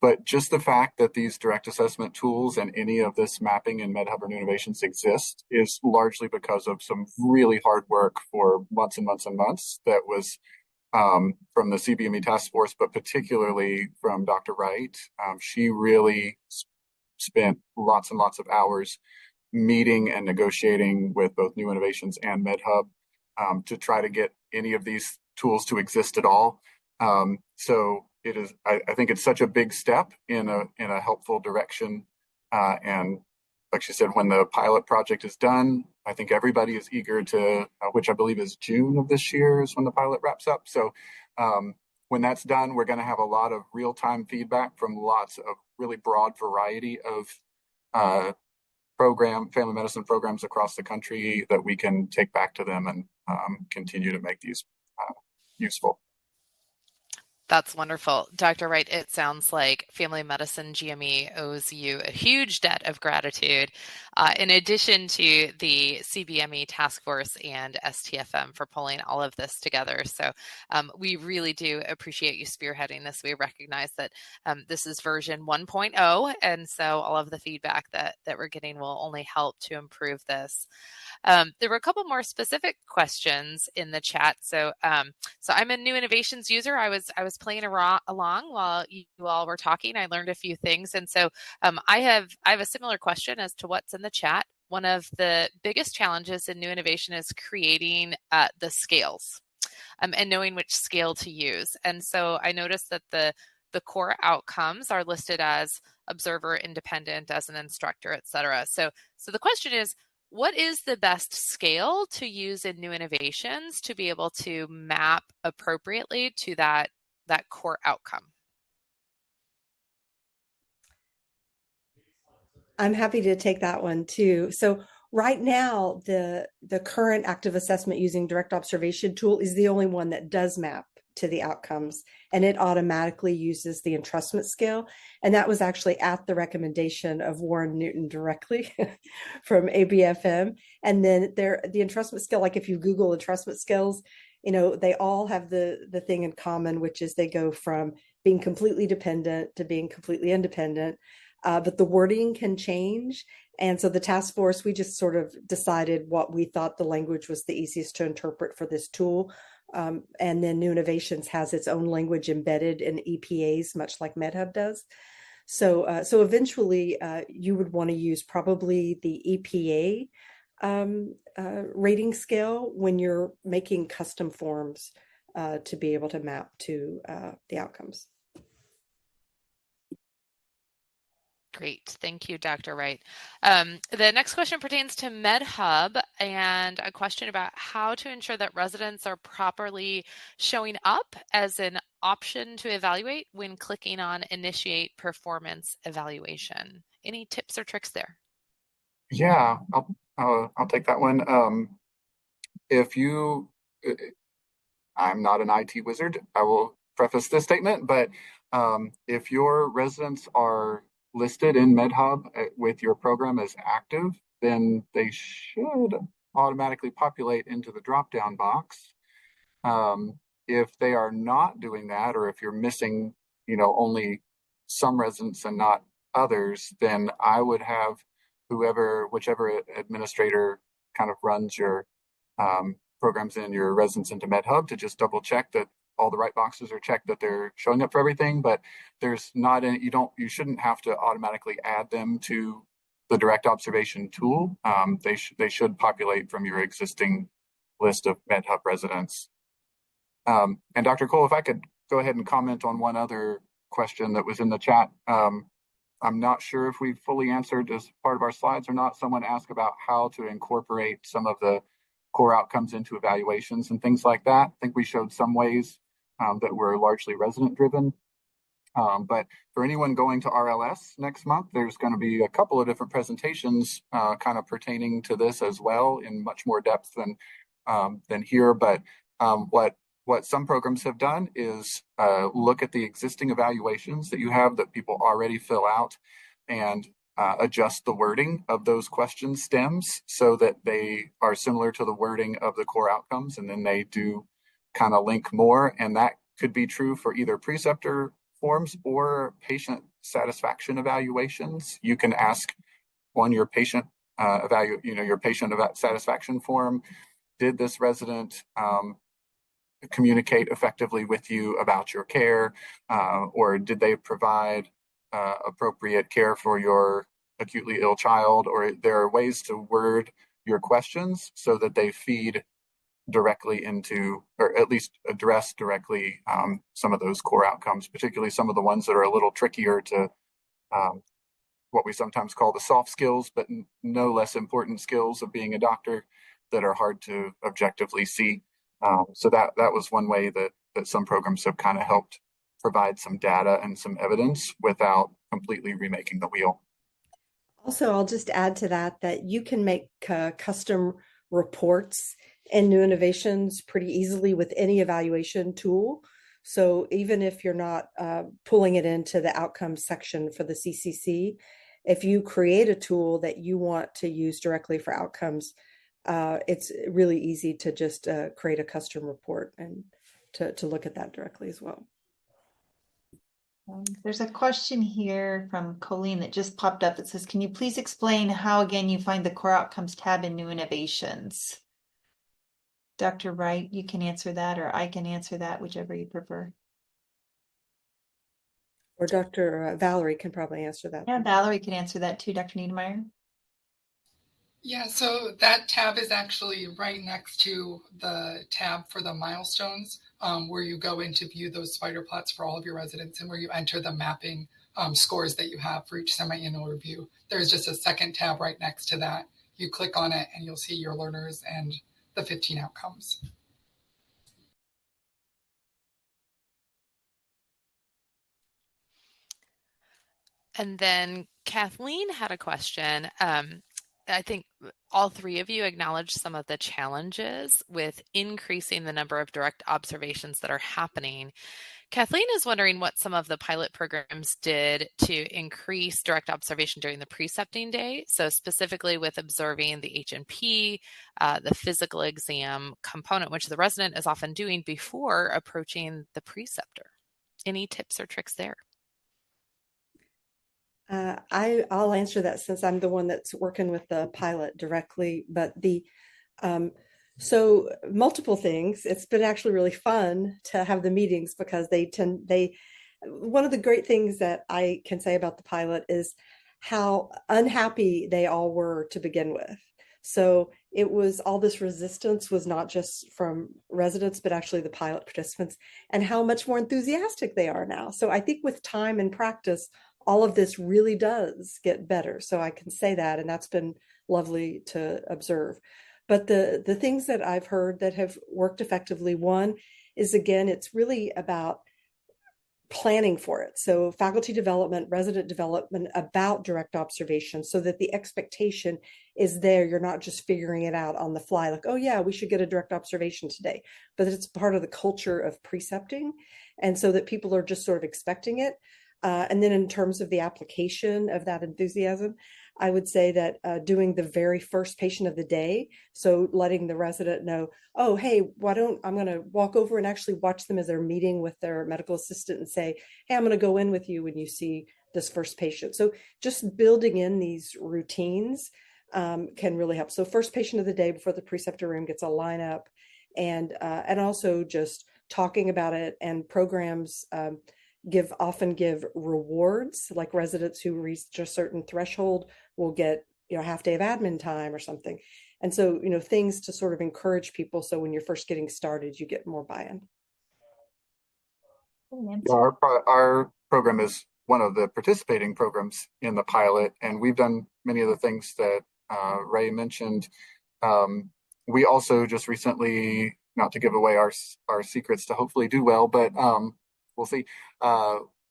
But just the fact that these direct assessment tools and any of this mapping in MedHub or New Innovations exist is largely because of some really hard work for months and months and months that was from the CBME task force, but particularly from Dr. Wright. She really spent lots and lots of hours meeting and negotiating with both New Innovations and MedHub to try to get any of these tools to exist at all. So it is. I think it's such a big step in a helpful direction. And like she said, when the pilot project is done, I think everybody is eager to, which I believe is June of this year is when the pilot wraps up. So when that's done, we're going to have a lot of real-time feedback from lots of really broad variety of family medicine programs across the country that we can take back to them and continue to make these useful. That's wonderful. Dr. Wright, it sounds like Family Medicine GME owes you a huge debt of gratitude, in addition to the CBME Task Force and STFM for pulling all of this together. So we really do appreciate you spearheading this. We recognize that this is version 1.0, and so all of the feedback that we're getting will only help to improve this. There were a couple more specific questions in the chat. So I'm a New Innovations user. I was playing along while you all were talking. I learned a few things, and so I have a similar question as to what's in the chat. One of the biggest challenges in New Innovation is creating the scales and knowing which scale to use. And so I noticed that the core outcomes are listed as observer, independent, as an instructor, et cetera. So the question is, what is the best scale to use in New Innovations to be able to map appropriately to that core outcome? I'm happy to take that one too. So right now, the current active assessment using direct observation tool is the only one that does map to the outcomes, and it automatically uses the entrustment scale. And that was actually at the recommendation of Warren Newton directly from ABFM. And then the entrustment scale, like if you Google entrustment scales, they all have the thing in common, which is they go from being completely dependent to being completely independent. But the wording can change. And so the task force, we just sort of decided what we thought the language was the easiest to interpret for this tool. And then New Innovations has its own language embedded in EPAs, much like MedHub does. So eventually you would want to use probably the EPA rating scale when you're making custom forms to be able to map to the outcomes. Great. Thank you, Dr. Wright. The next question pertains to MedHub and a question about how to ensure that residents are properly showing up as an option to evaluate when clicking on Initiate Performance Evaluation. Any tips or tricks there? Yeah, I'll take that one. I'm not an IT wizard. I will preface this statement, but if your residents are listed in MedHub with your program as active, then they should automatically populate into the drop-down box. If they are not doing that, or if you're missing, only some residents and not others, then I would have whichever administrator kind of runs your programs in your residents into MedHub to just double check that all the right boxes are checked, that they're showing up for everything. But there's not any, you shouldn't have to automatically add them to the direct observation tool. They should populate from your existing list of MedHub residents. And Dr. Cole, if I could go ahead and comment on one other question that was in the chat. I'm not sure if we fully answered as part of our slides or not. Someone asked about how to incorporate some of the core outcomes into evaluations and things like that. I think we showed some ways that were largely resident driven. But for anyone going to RLS next month, there's going to be a couple of different presentations kind of pertaining to this as well in much more depth than here. But what some programs have done is look at the existing evaluations that you have that people already fill out and adjust the wording of those question stems so that they are similar to the wording of the core outcomes, and then they do kind of link more. And that could be true for either preceptor forms or patient satisfaction evaluations. You can ask on your patient your patient satisfaction form, did this resident communicate effectively with you about your care, or did they provide appropriate care for your acutely ill child? Or there are ways to word your questions so that they feed directly into, or at least address directly, some of those core outcomes, particularly some of the ones that are a little trickier to what we sometimes call the soft skills, but no less important skills of being a doctor that are hard to objectively see. So that was one way that some programs have kind of helped provide some data and some evidence without completely remaking the wheel. Also, I'll just add to that you can make custom reports and new innovations pretty easily with any evaluation tool. So even if you're not pulling it into the outcomes section for the CCC, if you create a tool that you want to use directly for outcomes, it's really easy to just create a custom report and to look at that directly as well. There's a question here from Colleen that just popped up. It says, can you please explain how again you find the core outcomes tab in new innovations? Dr. Wright, you can answer that, or I can answer that, whichever you prefer. Or Dr. Valerie can probably answer that. Yeah, Valerie can answer that too, Dr. Niedermeyer. Yeah, so that tab is actually right next to the tab for the milestones, where you go in to view those spider plots for all of your residents and where you enter the mapping scores that you have for each semi-annual review. There's just a second tab right next to that. You click on it and you'll see your learners and the 15 outcomes. And then Kathleen had a question. I think all three of you acknowledged some of the challenges with increasing the number of direct observations that are happening. Kathleen is wondering what some of the pilot programs did to increase direct observation during the precepting day. So specifically with observing the H&P, the physical exam component, which the resident is often doing before approaching the preceptor. Any tips or tricks there? I'll answer that since I'm the one that's working with the pilot directly, but so multiple things. It's been actually really fun to have the meetings because one of the great things that I can say about the pilot is how unhappy they all were to begin with. So it was all this resistance was not just from residents, but actually the pilot participants, and how much more enthusiastic they are now. So I think with time and practice, all of this really does get better. So I can say that, and that's been lovely to observe. But the things that I've heard that have worked effectively, one is, again, it's really about planning for it. So faculty development, resident development about direct observation so that the expectation is there. You're not just figuring it out on the fly, like, oh yeah, we should get a direct observation today, but it's part of the culture of precepting. And so that people are just sort of expecting it. And then in terms of the application of that enthusiasm, I would say that doing the very first patient of the day, so letting the resident know, oh, hey, I'm going to walk over and actually watch them as they're meeting with their medical assistant and say, hey, I'm going to go in with you when you see this first patient. So just building in these routines can really help. So first patient of the day before the preceptor room gets a lineup, and also just talking about it, and programs often give rewards, like residents who reach a certain threshold will get a half day of admin time or something. And so things to sort of encourage people, so when you're first getting started you get more buy-in. Yeah, our program is one of the participating programs in the pilot, and we've done many of the things that Ray mentioned. We also just recently, not to give away our secrets to hopefully do well, but we'll see.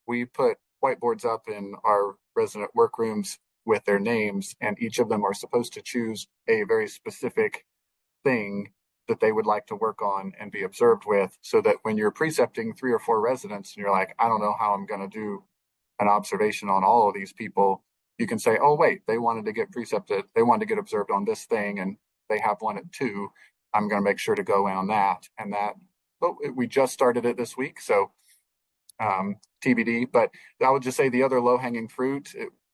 We put whiteboards up in our resident workrooms with their names, and each of them are supposed to choose a very specific thing that they would like to work on and be observed with, so that when you're precepting 3 or 4 residents and you're like, I don't know how I'm going to do an observation on all of these people, you can say, oh, wait, they wanted to get precepted. They wanted to get observed on this thing, and they have one at 2. I'm going to make sure to go in on that. And that, but we just started it this week. So TBD. But I would just say the other low-hanging fruit,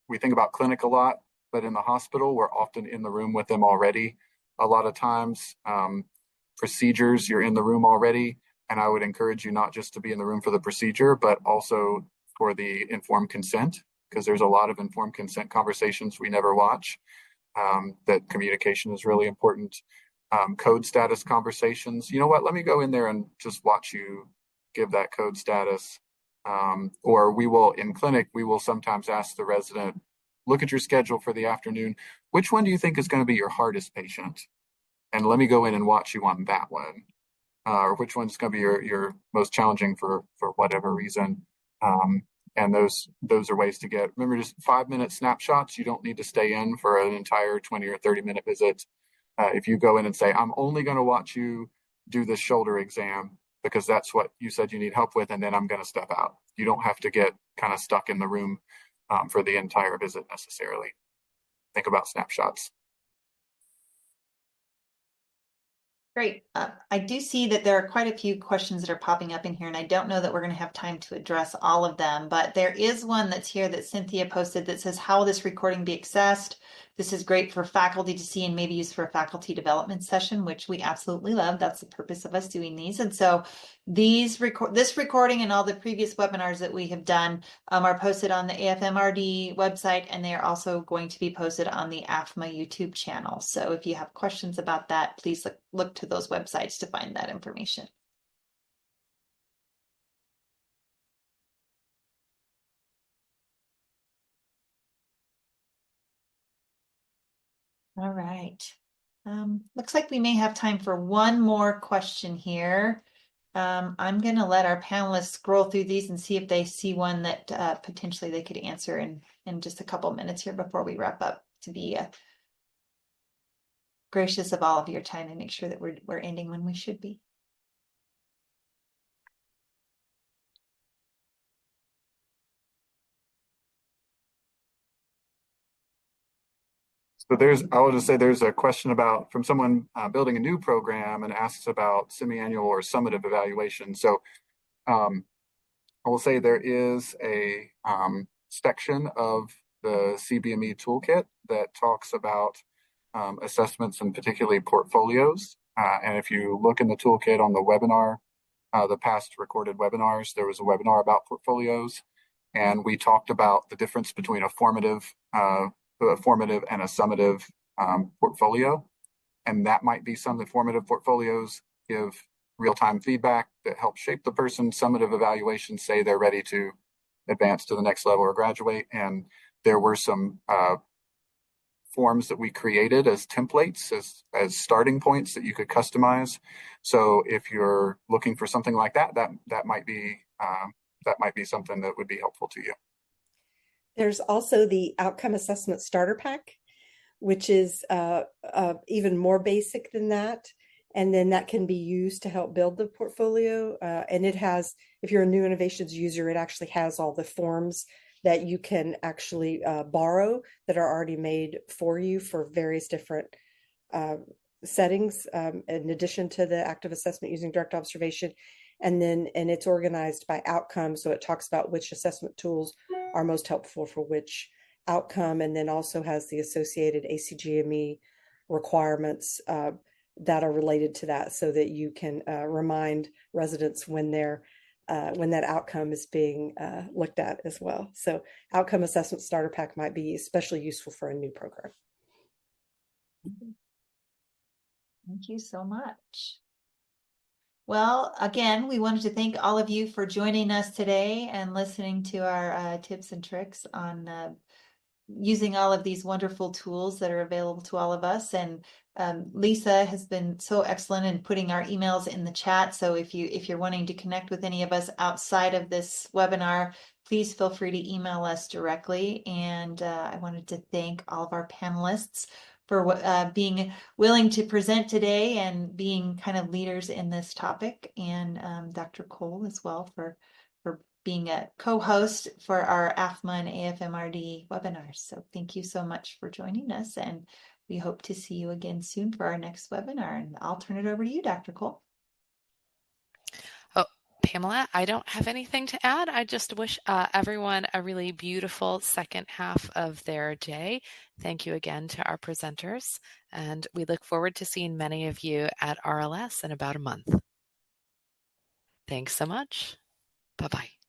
we think about clinic a lot, but in the hospital, we're often in the room with them already. A lot of times, procedures, you're in the room already. And I would encourage you not just to be in the room for the procedure, but also for the informed consent, because there's a lot of informed consent conversations we never watch. That communication is really important. Code status conversations. You know what? Let me go in there and just watch you give that code status. Or we will, in clinic, we will sometimes ask the resident, look at your schedule for the afternoon. Which one do you think is going to be your hardest patient? And let me go in and watch you on that one. Or which one's going to be your most challenging for whatever reason. And those are ways to get, remember, just 5-minute snapshots. You don't need to stay in for an entire 20 or 30-minute visit. If you go in and say, I'm only going to watch you do this shoulder exam because that's what you said you need help with, and then I'm going to step out. You don't have to get kind of stuck in the room for the entire visit necessarily. Think about snapshots. Great. I do see that there are quite a few questions that are popping up in here, and I don't know that we're going to have time to address all of them, but there is one that's here that Cynthia posted that says, how will this recording be accessed? This is great for faculty to see and maybe use for a faculty development session, which we absolutely love. That's the purpose of us doing these. And so this recording and all the previous webinars that we have done are posted on the AFMRD website, and they are also going to be posted on the AFMA YouTube channel. So if you have questions about that, please look to those websites to find that information. All right. Looks like we may have time for one more question here. I'm going to let our panelists scroll through these and see if they see one that potentially they could answer in just a couple minutes here before we wrap up, to be gracious of all of your time and make sure that we're ending when we should be. So I will just say there's a question about from someone building a new program and asks about semi-annual or summative evaluation. So I will say there is a section of the CBME toolkit that talks about assessments and particularly portfolios. And if you look in the toolkit on the webinar, the past recorded webinars, there was a webinar about portfolios. And we talked about the difference between a formative and a summative portfolio. And that might be some of the formative portfolios give real-time feedback that helps shape the person. Summative evaluations say they're ready to advance to the next level or graduate. And there were some forms that we created as templates, as starting points that you could customize. So if you're looking for something like that, that might be something that would be helpful to you. There's also the outcome assessment starter pack, which is even more basic than that. And then that can be used to help build the portfolio. And it has, if you're a new innovations user, it actually has all the forms that you can actually borrow that are already made for you for various different settings, in addition to the active assessment using direct observation. And it's organized by outcome. So it talks about which assessment tools are most helpful for which outcome, and then also has the associated ACGME requirements that are related to that, so that you can remind residents when that outcome is being looked at as well. So outcome assessment starter pack might be especially useful for a new program. Thank you so much. Well, again, we wanted to thank all of you for joining us today and listening to our tips and tricks on using all of these wonderful tools that are available to all of us. And Lisa has been so excellent in putting our emails in the chat. So if you're wanting to connect with any of us outside of this webinar, please feel free to email us directly. And I wanted to thank all of our panelists for being willing to present today and being kind of leaders in this topic, and Dr. Cole as well for being a co-host for our AFMA and AFMRD webinars. So thank you so much for joining us, and we hope to see you again soon for our next webinar. And I'll turn it over to you, Dr. Cole. Oh, Pamela, I don't have anything to add. I just wish everyone a really beautiful second half of their day. Thank you again to our presenters, and we look forward to seeing many of you at RLS in about a month. Thanks so much. Bye-bye.